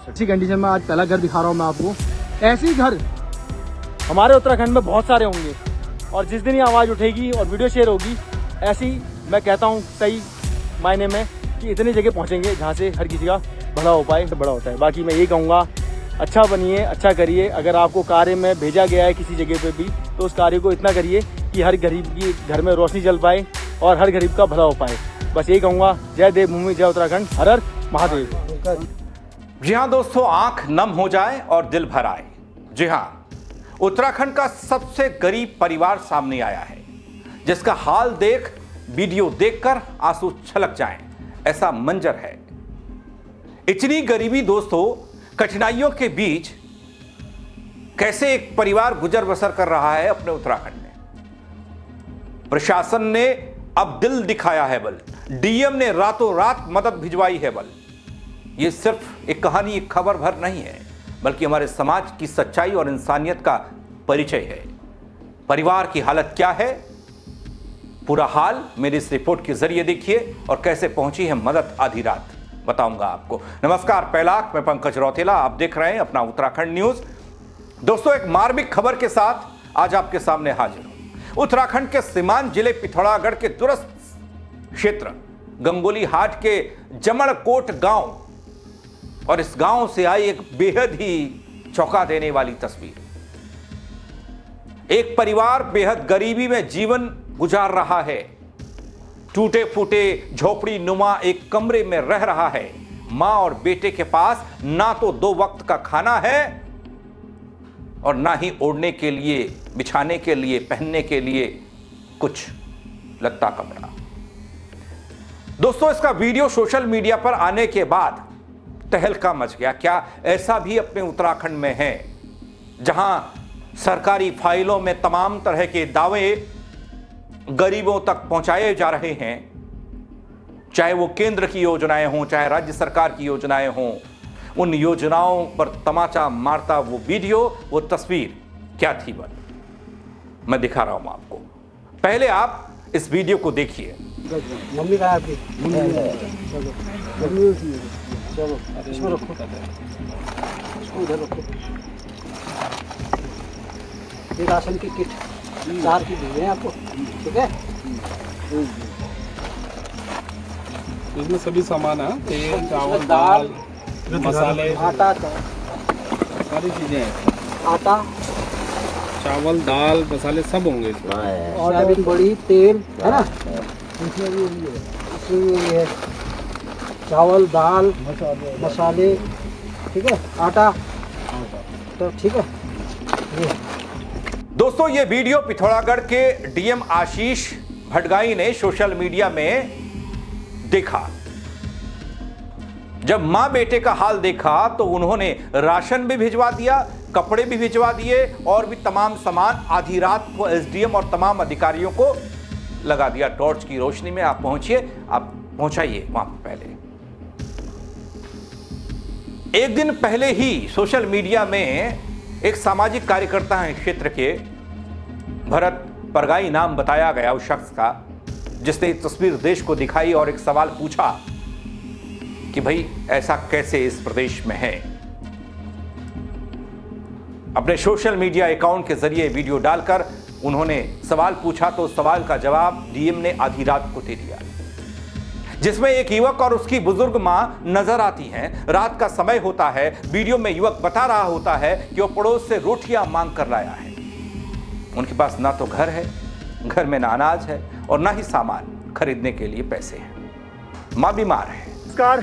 इसी कंडीशन में आज पहला घर दिखा रहा हूँ मैं आपको। ऐसे ही घर हमारे उत्तराखंड में बहुत सारे होंगे और जिस दिन ये आवाज़ उठेगी और वीडियो शेयर होगी, ऐसी मैं कहता हूँ सही मायने में कि इतनी जगह पहुँचेंगे जहाँ से हर किसी का भला हो पाए तो बड़ा होता है। बाकी मैं यही कहूँगा, अच्छा बनिए, अच्छा करिए। अगर आपको कार्य में भेजा गया है किसी जगह पे भी तो उस कार्य को इतना करिए कि हर गरीब की घर में रोशनी जल पाए और हर गरीब का भला हो पाए। बस यही कहूँगा। जय देवभूमि, जय उत्तराखंड, हर हर महादेव। जी हाँ दोस्तों, आंख नम हो जाए और दिल भर आए। जी हाँ, उत्तराखंड का सबसे गरीब परिवार सामने आया है जिसका हाल देख, वीडियो देखकर आंसू छलक जाएं, ऐसा मंजर है। इतनी गरीबी दोस्तों, कठिनाइयों के बीच कैसे एक परिवार गुजर बसर कर रहा है अपने उत्तराखंड में। प्रशासन ने अब दिल दिखाया है बल, डीएम ने रातों रात मदद भिजवाई है बल। यह सिर्फ एक कहानी, एक खबर भर नहीं है, बल्कि हमारे समाज की सच्चाई और इंसानियत का परिचय है। परिवार की हालत क्या है, पूरा हाल मेरी इस रिपोर्ट के जरिए देखिए और कैसे पहुंची है मदद आधी रात, बताऊंगा आपको। नमस्कार पैलाक, मैं पंकज रौतेला, आप देख रहे हैं अपना उत्तराखंड न्यूज। दोस्तों, एक मार्मिक खबर के साथ आज आपके सामने हाजिर हूं। उत्तराखंड के सीमांत जिले पिथौरागढ़ के दूरस्थ क्षेत्र गंगोली हाट के जमड़कोट गांव और इस गांव से आई एक बेहद ही चौंका देने वाली तस्वीर। एक परिवार बेहद गरीबी में जीवन गुजार रहा है, टूटे फूटे झोपड़ी नुमा एक कमरे में रह रहा है। मां और बेटे के पास ना तो 2 वक्त का खाना है और ना ही ओढ़ने के लिए, बिछाने के लिए, पहनने के लिए कुछ लत्ता कपड़ा। दोस्तों, इसका वीडियो सोशल मीडिया पर आने के बाद तहलका मच गया। क्या ऐसा भी अपने उत्तराखंड में है जहां सरकारी फाइलों में तमाम तरह के दावे गरीबों तक पहुंचाए जा रहे हैं, चाहे वो केंद्र की योजनाएं हों, चाहे राज्य सरकार की योजनाएं हों। उन योजनाओं पर तमाचा मारता वो वीडियो, वो तस्वीर क्या थी बल, मैं दिखा रहा हूं आपको। पहले आप इस वीडियो को देखिए। मम्मी का आपकी चलो इसमें रखो, इसको उधर रखो। ये राशन की किट 4 की दी है आपको, ठीक है। इसमें सभी सामान है, तेल, चावल, दाल, मसाले, आटा, सारी चीजें हैं। आटा, चावल, दाल, मसाले सब होंगे इसमें। सोयाबीन बड़ी, तेल है ना, इसमें भी है चावल, दाल, मसाले, ठीक है, आटा, तो ठीक है। दोस्तों, ये वीडियो पिथौरागढ़ के डीएम आशीष भटगाई ने सोशल मीडिया में देखा। जब मां बेटे का हाल देखा तो उन्होंने राशन भी भिजवा दिया, कपड़े भी भिजवा दिए और भी तमाम सामान आधी रात को एसडीएम और तमाम अधिकारियों को लगा दिया। टॉर्च की रोशनी में आप पहुंचिए, आप पहुंचाइए वहां पहले। एक दिन पहले ही सोशल मीडिया में एक सामाजिक कार्यकर्ता हैं क्षेत्र के, भरत परगाई नाम बताया गया उस शख्स का, जिसने एक तस्वीर देश को दिखाई और एक सवाल पूछा कि भाई ऐसा कैसे इस प्रदेश में है। अपने सोशल मीडिया अकाउंट के जरिए वीडियो डालकर उन्होंने सवाल पूछा तो सवाल का जवाब डीएम ने आधी रात को दे दिया, जिसमें एक युवक और उसकी बुजुर्ग मां नजर आती हैं। रात का समय होता है। वीडियो में युवक बता रहा होता है कि वो पड़ोस से रोटियां मांग कर लाया है। उनके पास ना तो घर है, घर में ना अनाज है और ना ही सामान खरीदने के लिए पैसे हैं। मां बीमार है। नमस्कार,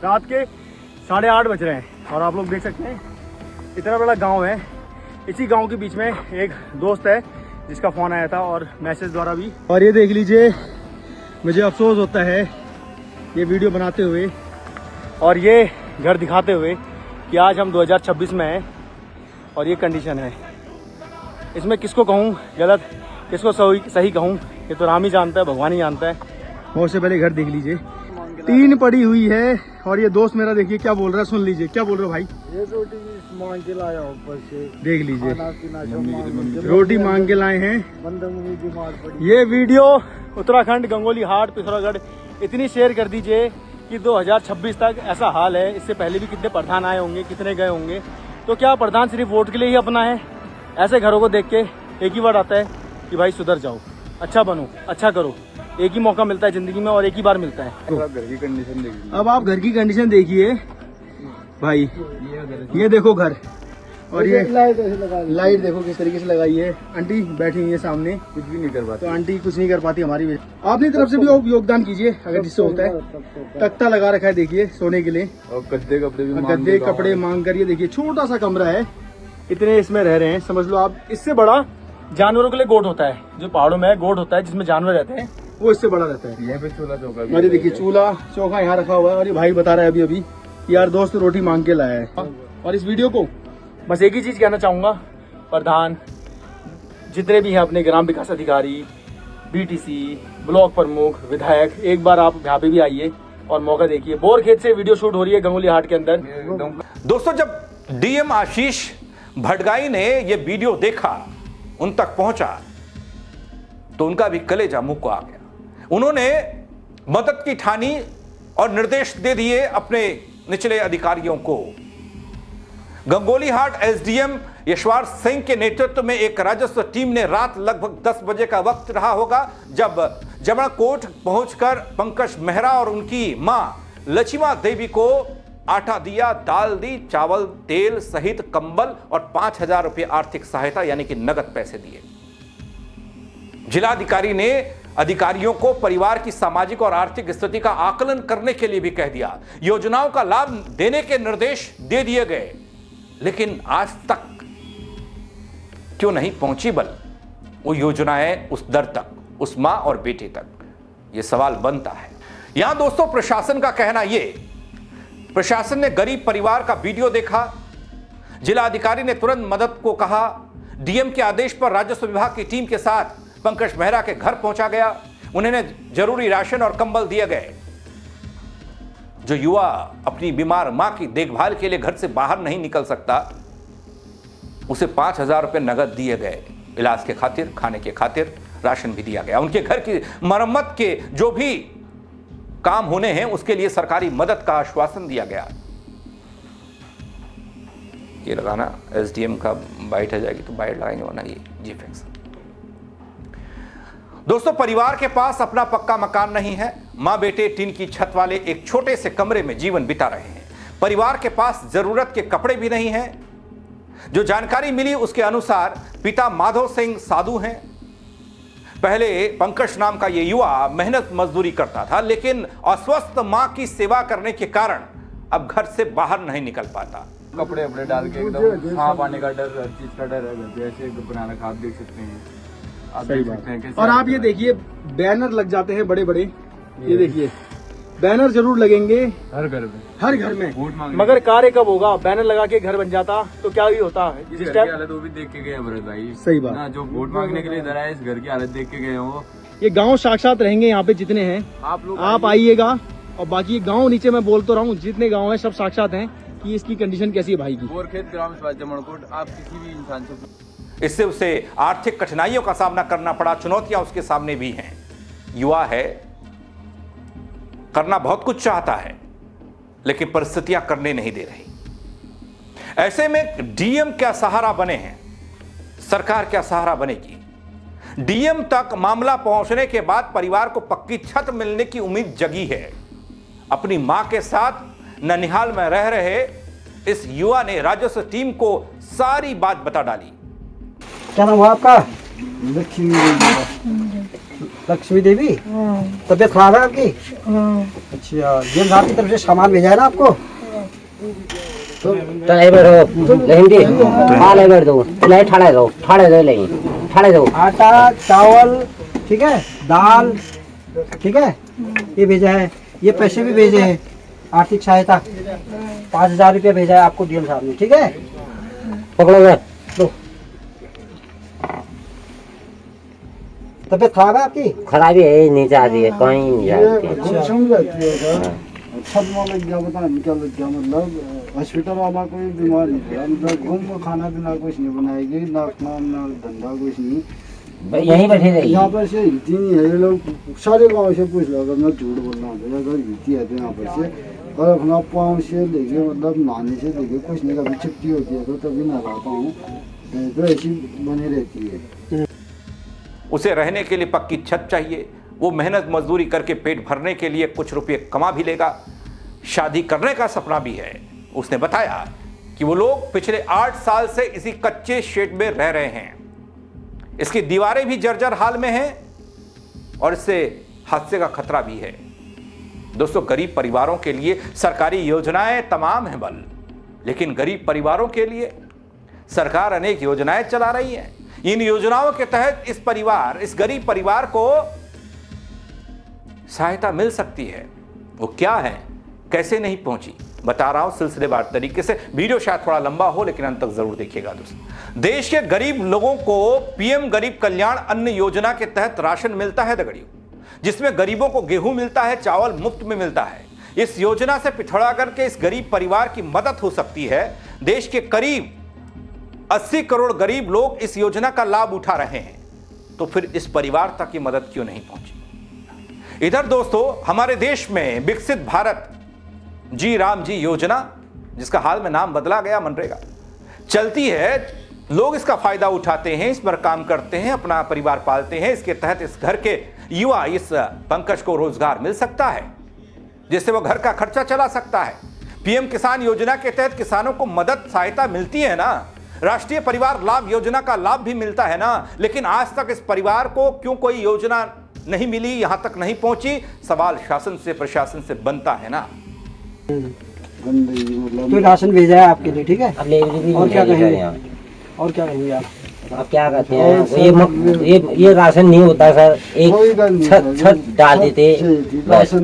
रात के 8:30 बज रहे हैं और आप लोग देख सकते हैं इतना बड़ा गांव है। इसी गांव के बीच में एक दोस्त है जिसका फोन आया था और मैसेज द्वारा भी। और ये देख लीजिए, मुझे अफसोस होता है ये वीडियो बनाते हुए और ये घर दिखाते हुए कि आज हम 2026 में हैं और ये कंडीशन है। इसमें किसको कहूँ गलत, किसको सही कहूँ, ये तो राम ही जानता है, भगवान ही जानता है। और उससे पहले घर देख लीजिए, टीन पड़ी हुई है। और ये दोस्त मेरा देखिए क्या बोल रहा है, सुन लीजिए क्या बोल रहे हो भाई। ये रोटी मांग के लाया ऊपर से, देख लीजिए, रोटी रोटी मांग के लाए हैं। बीमार पड़ी। ये वीडियो उत्तराखंड गंगोली हाट पिथौरागढ़ इतनी शेयर कर दीजिए कि 2026 तक ऐसा हाल है। इससे पहले भी कितने प्रधान आए होंगे, कितने गए होंगे, तो क्या प्रधान सिर्फ वोट के लिए ही अपना है? ऐसे घरों को देख के एक ही वर्ड आता है कि भाई सुधर जाओ, अच्छा बनो, अच्छा करो। एक ही मौका मिलता है जिंदगी में और एक ही बार मिलता है। आप घर की कंडीशन देखिए। अब आप घर की कंडीशन देखिए भाई, ये देखो घर, और ये लाइट देखो किस तरीके से लगाई है। आंटी बैठी हुई है सामने, कुछ भी नहीं कर पाते। तो आंटी कुछ नहीं कर पाती हमारी वजह। अपनी तरफ से भी योगदान कीजिए अगर जिससे होता है। तख्ता लगा रखा है देखिए सोने के लिए, और गद्दे कपड़े भी गद्दे कपड़े मांग कर। ये देखिए छोटा सा कमरा है, इतने इसमें रह रहे हैं, समझ लो आप। इससे बड़ा जानवरों के लिए गोट होता है, जो पहाड़ों में है गोट होता है जिसमें जानवर रहते हैं, वो इससे बड़ा रहता है। यहाँ पे चूल्हा चौका भी। और ये देखिए चूल्हा चौका यहाँ रखा हुआ है। और ये भाई बता रहा है अभी यार दोस्त रोटी मांग के लाया है। और इस वीडियो को बस एक ही चीज कहना चाहूंगा, प्रधान जितने भी हैं अपने ग्राम विकास अधिकारी, बीटीसी, ब्लॉक प्रमुख, विधायक, एक बार आप यहाँ पे भी आइए और मौका देखिए। बोरखेत से वीडियो शूट हो रही है गंगोली हाट के अंदर। दोस्तों, जब डीएम आशीष भटगाई ने ये वीडियो देखा, उन तक पहुंचा, तो उनका भी कलेजा मुंह को आ गया। उन्होंने मदद की ठानी और निर्देश दे दिए अपने निचले अधिकारियों को। गंगोली हाट एसडीएम यशवार सिंह के नेतृत्व में एक राजस्व टीम ने रात लगभग 10 बजे का वक्त रहा होगा, जब जमणकोट पहुंचकर पंकज मेहरा और उनकी मां लक्ष्मा देवी को आटा दिया, दाल दी, चावल, तेल सहित कंबल और 5,000 रुपये आर्थिक सहायता यानी कि नगद पैसे दिए। जिलाधिकारी ने अधिकारियों को परिवार की सामाजिक और आर्थिक स्थिति का आकलन करने के लिए भी कह दिया। योजनाओं का लाभ देने के निर्देश दे दिए गए, लेकिन आज तक क्यों नहीं पहुंची बल वो योजनाएं उस दर तक, उस मां और बेटे तक? यह सवाल बनता है। यहां दोस्तों प्रशासन का कहना यह, प्रशासन ने गरीब परिवार का वीडियो देखा, जिला अधिकारी ने तुरंत मदद को कहा। डीएम के आदेश पर राजस्व विभाग की टीम के साथ पंकज मेहरा के घर पहुंचा गया। उन्हें जरूरी राशन और कंबल दिए गए। जो युवा अपनी बीमार मां की देखभाल के लिए घर से बाहर नहीं निकल सकता, उसे 5,000 रुपये नगद दिए गए। इलाज के खातिर, खाने के खातिर राशन भी दिया गया। उनके घर की मरम्मत के जो भी काम होने हैं उसके लिए सरकारी मदद का आश्वासन दिया गया। ये लगाना एसडीएम का बाइट आ जाएगी तो बाइट लगाएंगे, वरना ये जीफेक्स। दोस्तों, परिवार के पास अपना पक्का मकान नहीं है। मां बेटे टीन की छत वाले एक छोटे से कमरे में जीवन बिता रहे हैं। परिवार के पास जरूरत के कपड़े भी नहीं हैं। जो जानकारी मिली उसके अनुसार पिता माधव सिंह साधु हैं। पहले पंकज नाम का यह युवा मेहनत मजदूरी करता था, लेकिन अस्वस्थ मां की सेवा करने के कारण अब घर से बाहर नहीं निकल पाता। कपड़े वपड़े डाल के एकदम सांप आने का डर, हर चीज का डर है। जैसे बना रखा, आप देख सकते हैं, आप देख सकते हैं। और आप ये देखिए बैनर लग जाते हैं बड़े बड़े, ये देखिए बैनर जरूर लगेंगे हर घर में, हर घर में। वोट मांगने मगर कार्य कब होगा? बैनर लगा के घर बन जाता तो क्या ही होता है? इस घर की हालत वो भी देख के गए भरत भाई। सही बात ना, जो वोट मांगने के लिए इधर आए, इस घर की हालत देख के गए हो। ये गांव साक्षात रहेंगे यहाँ पे जितने हैं, आप लोग आप आइएगा। और बाकी गांव नीचे मैं बोल तो रहा हूँ, जितने गांव हैं सब साक्षात हैं कि इसकी कंडीशन कैसी है भाई की। बोरखेत ग्राम सभा जमणकोट, आप किसी भी इंसान से, इससे उसे आर्थिक कठिनाइयों का सामना करना पड़ा। चुनौतियां उसके सामने भी हैं। युवा है, करना बहुत कुछ चाहता है, लेकिन परिस्थितियां करने नहीं दे रही। ऐसे में डीएम क्या सहारा बने हैं? सरकार क्या सहारा बनेगी? डीएम तक मामला पहुंचने के बाद परिवार को पक्की छत मिलने की उम्मीद जगी है। अपनी मां के साथ ननिहाल में रह रहे इस युवा ने राजस्व टीम को सारी बात बता डाली। क्या नाम हुआ आपका? लक्ष्मी देवी। लक्ष्मी देवी। तबीयत खराब है आपकी? अच्छा, ये साहब की तरफ से सामान भेजा है ना आपको? आटा, चावल, ठीक है, दाल, ठीक है, ये भेजा है। ये पैसे भी भेजे हैं, आर्थिक सहायता 5,000 रुपया भेजा है आपको डीएम साहब ने, ठीक है। पकड़ो लो। तबीयत खराब है आपकी? खराबी है, नहीं जा रही है, कहीं नहीं जा रही है। छत में लग गया, पता नहीं क्या लग गया। मतलब हॉस्पिटल वाला कोई बीमार नहीं था, मतलब घूम खाना पीना कुछ नहीं बनाएगी, ना काम ना धंधा कुछ नहीं। यहीं बैठे रहिए। यहाँ पर से हिलती नहीं है ये लोग, सारे गांव से पूछ लो, अगर मैं झूठ बोल रहा हूँ तो अगर हिलती है तो यहाँ पर से, और अपना पाँव से लेके मतलब नहाने से लेके कुछ नहीं, कभी छुट्टी होती है तो तभी नहाता हूँ, तो ऐसी बनी रहती है। उसे रहने के लिए पक्की छत चाहिए, वो मेहनत मजदूरी करके पेट भरने के लिए कुछ रुपये कमा भी लेगा, शादी करने का सपना भी है। उसने बताया कि वो लोग पिछले 8 साल से इसी कच्चे शेड में रह रहे हैं, इसकी दीवारें भी जर्जर हाल में हैं और इससे हादसे का खतरा भी है। दोस्तों, गरीब परिवारों के लिए सरकारी योजनाएं तमाम हैं बल, लेकिन गरीब परिवारों के लिए सरकार अनेक योजनाएं चला रही है। इन योजनाओं के तहत इस गरीब परिवार को सहायता मिल सकती है। वो क्या है, कैसे नहीं पहुंची, बता रहा हूं सिलसिलेवार तरीके से। वीडियो शायद थोड़ा लंबा हो लेकिन अंत तक जरूर देखिएगा। दोस्तों, देश के गरीब लोगों को पीएम गरीब कल्याण अन्न योजना के तहत राशन मिलता है दगड़ियों, जिसमें गरीबों को गेहूं मिलता है, चावल मुफ्त में मिलता है। इस योजना से पिछड़ागढ़ के इस गरीब परिवार की मदद हो सकती है। देश के करीब 80 करोड़ गरीब लोग इस योजना का लाभ उठा रहे हैं, तो फिर इस परिवार तक की मदद क्यों नहीं पहुंची। इधर दोस्तों, हमारे देश में विकसित भारत जी राम जी योजना, जिसका हाल में नाम बदला गया मनरेगा, चलती है। लोग इसका फायदा उठाते हैं, इस पर काम करते हैं, अपना परिवार पालते हैं। इसके तहत इस घर के युवा इस पंकज को रोजगार मिल सकता है, जिससे वो घर का खर्चा चला सकता है। पीएम किसान योजना के तहत किसानों को मदद सहायता मिलती है ना, राष्ट्रीय परिवार लाभ योजना का लाभ भी मिलता है ना, लेकिन आज तक इस परिवार को क्यों कोई योजना नहीं मिली, यहां तक नहीं पहुंची। सवाल शासन से, प्रशासन से बनता है ना। तो राशन भेजा है आपके लिए, ठीक है। अब लेबरी भी और क्या मिलेगी सर कहेंगे? यहाँ। और क्या कहेंगे आप? अब क्या कहते हैं, ये राशन नहीं होता सर, कोई गल नहीं एक सर, छत डाल देते बस।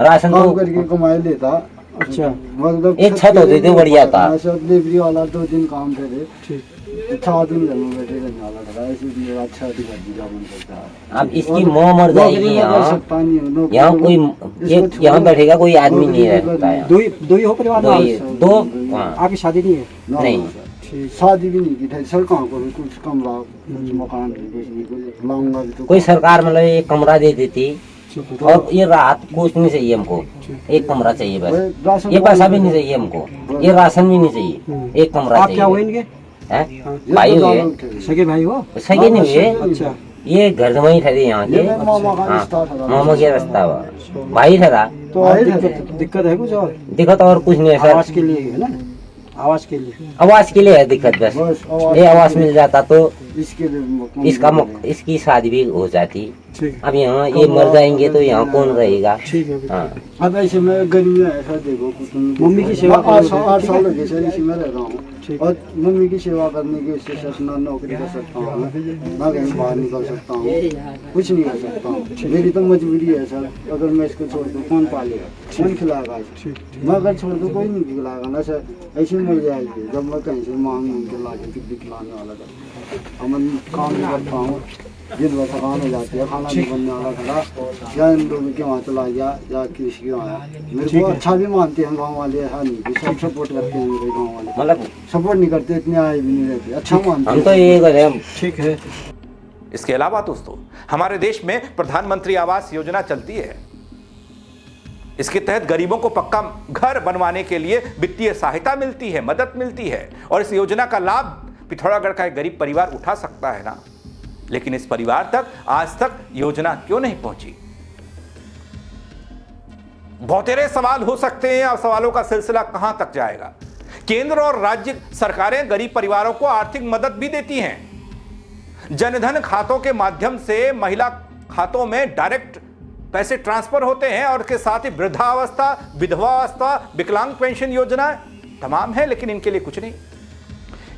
राशन काम तो करके कमाई लेता। अच्छा, मतलब एक छत होती थी, बढ़िया था। लेबरी वाला 2 दिन काम करे, 6 दिन घर में बैठे रहने वाला था, ऐसे भी अच्छा दिखा दिया मन करता है। अब इसकी मोह मर जाएगी यहाँ कोई यहाँ बैठेगा, कोई आदमी नहीं रहता है। दो ही हो परिवार में? दो आपकी शादी नहीं है? नहीं, शादी भी नहीं की थी सर, कहाँ करूँ, कुछ कमरा कुछ मकान कुछ नहीं, कुछ लाऊंगा भी तो कोई सरकार मतलब एक कमरा दे देती, और ये रात कुछ नहीं चाहिए हमको, एक कमरा चाहिए बस। ये पैसा भी नहीं चाहिए हमको, ये राशन भी नहीं चाहिए, एक कमरा आप क्या हुए चाहिए। इनके? हैं? भाई हुए, सगे भाई हो? सगे नहीं हुए, अच्छा, ये घर वही ठहरे यहाँ के। ये मामा का हाँ, रिश्ता था। मामा के रास्ता हुआ, भाई ठहरा। तो और दिक्कत है कुछ? और दिक्कत और कुछ नहीं है आवाज सर, के लिए है ना, आवाज के लिए। आवाज के लिए है दिक्कत बस। ये आवाज मिल जाता तो इसके लिए इसकी शादी भी हो जाती। ठीक, अब यहाँ ये मर जाएंगे तो यहाँ कौन रहेगा। ठीक है। हाँ, अब ऐसे में गर्मी में ऐसा देखो, मम्मी की सेवा 8 साल हो गए सर इसी में रह रहा हूँ, ठीक। और मम्मी की सेवा करने के उससे सर ना नौकरी कर सकता हूँ, ना कहीं बाहर निकल सकता हूँ, कुछ नहीं कर सकता हूँ। मेरी तो मजबूरी है सर, अगर मैं इसको छोड़ दूँ कौन पालेगा, कौन खिलाएगा इसे? मैं अगर छोड़ दूँ कोई नहीं खिलाएगा ना सर, ऐसे मिल जाएगी। जब मैं कहीं से मांग के ला के खिलाने वाला था, अब मैं काम नहीं करता हूँ, दिन भर थकान हो जाती है, खाना नहीं बनने वाला खड़ा, या इन लोगों के वहाँ चला गया या किसी के वहाँ। मेरे को अच्छा भी मानते हैं गाँव वाले, ऐसा नहीं कि सब सपोर्ट करते हैं मेरे गाँव वाले, मतलब सपोर्ट नहीं करते, इतने आए भी नहीं रहते, अच्छा मानते हम हैं। तो ये करें। ठीक है। इसके अलावा दोस्तों, हमारे देश में प्रधानमंत्री आवास योजना चलती है। इसके तहत गरीबों को पक्का घर बनवाने के लिए वित्तीय सहायता मिलती है, मदद मिलती है, और इस योजना का लाभ पिथौरागढ़ का एक गरीब परिवार उठा सकता है ना। लेकिन इस परिवार तक आज तक योजना क्यों नहीं पहुंची? बहुतेरे सवाल हो सकते हैं, और सवालों का सिलसिला कहां तक जाएगा। केंद्र और राज्य सरकारें गरीब परिवारों को आर्थिक मदद भी देती हैं। जनधन खातों के माध्यम से महिला खातों में डायरेक्ट पैसे ट्रांसफर होते हैं, और इसके साथ ही वृद्धावस्था, विधवावस्था, विकलांग पेंशन योजना तमाम है, लेकिन इनके लिए कुछ नहीं।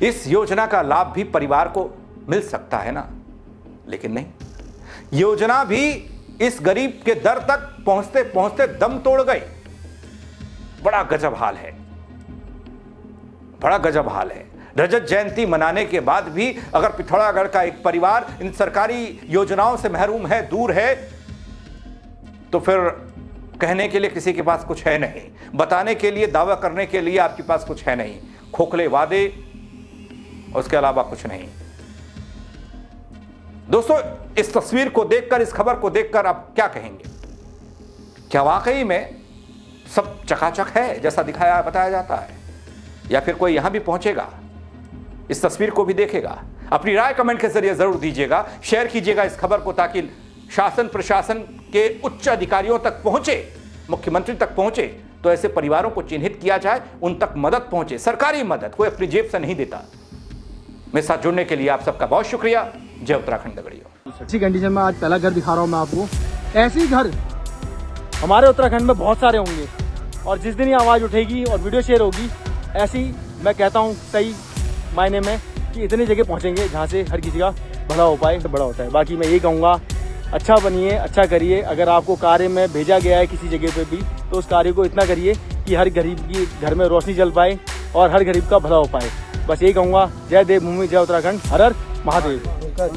इस योजना का लाभ भी परिवार को मिल सकता है ना, लेकिन नहीं। योजना भी इस गरीब के दर तक पहुंचते पहुंचते दम तोड़ गई। बड़ा गजब हाल है, बड़ा गजब हाल है। रजत जयंती मनाने के बाद भी अगर पिथौरागढ़ का एक परिवार इन सरकारी योजनाओं से महरूम है, दूर है, तो फिर कहने के लिए किसी के पास कुछ है नहीं, बताने के लिए, दावा करने के लिए आपके पास कुछ है नहीं। खोखले वादे, उसके अलावा कुछ नहीं। दोस्तों, इस तस्वीर को देखकर, इस खबर को देखकर आप क्या कहेंगे? क्या वाकई में सब चकाचक है जैसा दिखाया बताया जाता है, या फिर कोई यहां भी पहुंचेगा, इस तस्वीर को भी देखेगा? अपनी राय कमेंट के जरिए जरूर दीजिएगा, शेयर कीजिएगा इस खबर को, ताकि शासन प्रशासन के उच्च अधिकारियों तक पहुंचे, मुख्यमंत्री तक पहुंचे, तो ऐसे परिवारों को चिन्हित किया जाए, उन तक मदद पहुंचे, सरकारी मदद, कोई अपनी जेब से नहीं देता। मेरे साथ जुड़ने के लिए आप सबका बहुत शुक्रिया। जय उत्तराखंड दगड़ियों। अच्छी कंडीशन में आज पहला घर दिखा रहा हूँ मैं आपको। ऐसे ही घर हमारे उत्तराखंड में बहुत सारे होंगे, और जिस दिन ये आवाज़ उठेगी और वीडियो शेयर होगी, ऐसी मैं कहता हूँ सही मायने में कि इतनी जगह पहुँचेंगे जहाँ से हर किसी का भला हो पाए, तो बड़ा होता है। बाकी मैं यही कहूँगा, अच्छा बनिए, अच्छा करिए। अगर आपको कार्य में भेजा गया है किसी जगह पे भी, तो उस कार्य को इतना करिए कि हर गरीब की घर में रोशनी जल पाए और हर गरीब का भला हो पाए। बस यही कहूँगा। जय देवभूमि, जय उत्तराखंड, हर हर महादेव।